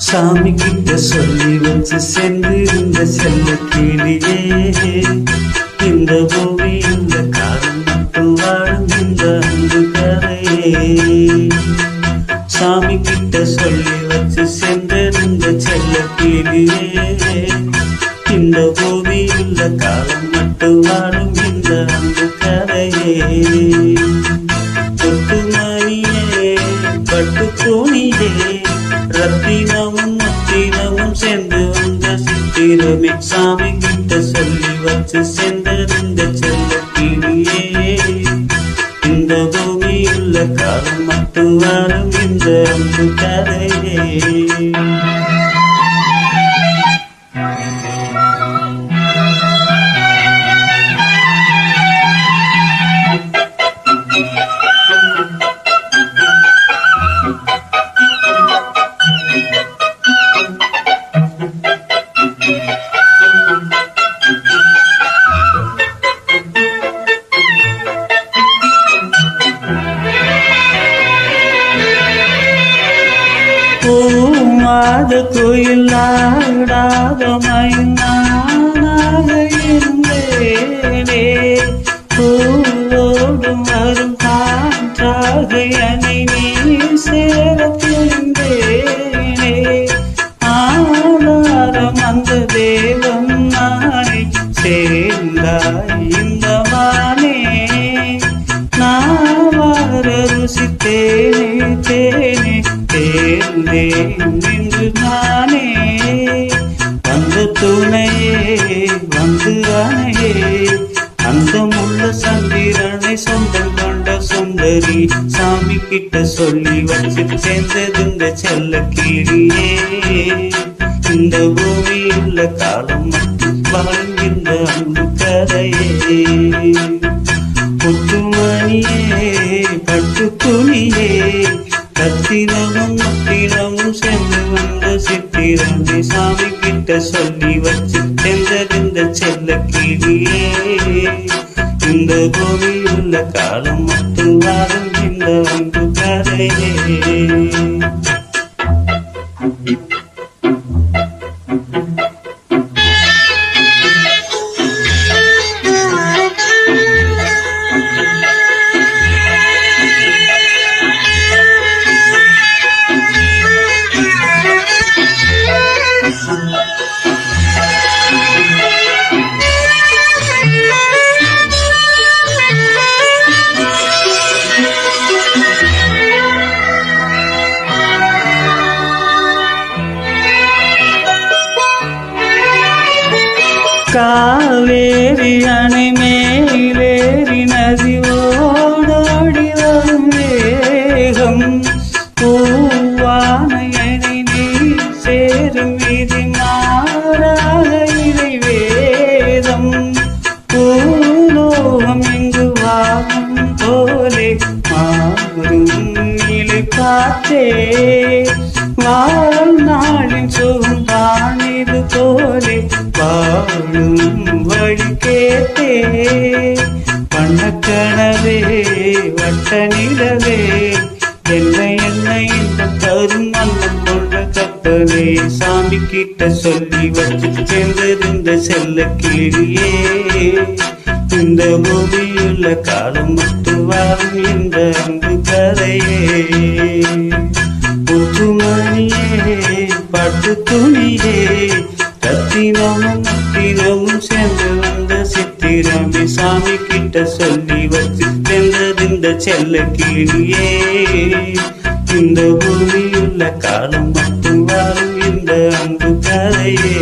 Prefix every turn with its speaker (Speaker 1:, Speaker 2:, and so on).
Speaker 1: சாமி கிட்ட சொல்லி வச்சு சென்றிருந்த செல்ல கிளியே, இந்த பூமி இந்த காலம் மட்டும் வாழும் இந்த அன்பு கதையே. சாமி கிட்ட சொல்லி வச்சு சென்றிருந்த செல்ல கிளியே, இந்த பூமி இந்த காலம் மட்டும் வாழும் இந்த அன்பு கதையே. தொட்டுமணியே பட்டு தோணியே, ரத்தினமும் முத்தினமும் சேர்ந்து வந்த சித்திரமே. சாமி கிட்ட சொல்லி வச்சு சென்றிருந்த செல்ல கிளியே, இந்த பூமி உள்ள காலம் மட்டும் வாழும் இந்த அன்பு கதையே. பூமாத கோயில் ஆடாத மயிலானாக இருந்தேனே, பூவோடும் வரும் காற்றாக என்னை நீ சேரத்திருந்தேனே. ஆதாரம் அந்த தேவம் நானே, சேர்ந்தாய் இந்த மானே. நான் வார ருசித்தேனே தேனே, தேர்ந்தேன் நின்று நானே. வந்த துணையே வந்து அணையே, அந்த முள்ள சந்திரனை சொந்தம் கொண்ட சுந்தரி. சாமி கிட்ட சொல்லி வச்சு சேர்ந்தது இந்த செல்ல கிளியே, இந்த பூமி உள்ள காலம் மட்டும் வாழும் இந்த அன்பு கதையே. புத்துமணியே பட்டு துணியே, ரத்தினமும் முத்தினமும் சேர்ந்து வந்த சித்திரமே. சாமி கிட்ட சொல்லி வச்சு சென்றதிந்த செல்ல கிளியே, இந்த பூமி உள்ள காலம் மட்டும் வாழும் இந்த அன்பு கதையே. காவேரி அணை மேலேறி நதி ஓடோடி வரும் வேகம், பூவான எனை நீர் சேரும் விதி மாறாக இறை வேதம். பூலோகம் இங்கு வாழும் போலே மாறும் நிலை பார்த்தே, வாழ் நாளின் சுகம் தான் இது போலே வாழும் வழி கேட்டே. வண்ணக்கனவே வட்ட நிலவே, என்னை என்னை இந்த தரும் அன்னம் கொண்ட கப்பலே. சாமி கிட்ட சொல்லி வச்சு சேர்ந்திருந்த செல்ல கிளியே, இந்த பூமியுள்ள காலம் மட்டும் வாழும் இந்த அன்பு கதையே. புத்துமணியே பட்டு துணியே, ரத்தினமும் முத்தினமும் சேர்ந்து வந்த சித்திரமே. சாமி கிட்ட சொல்லி வச்சு சென்றதிந்த செல்ல கிளியே, இந்த பூமியுள்ள காலம் மட்டும் வாழும் இந்த அன்பு கதையே.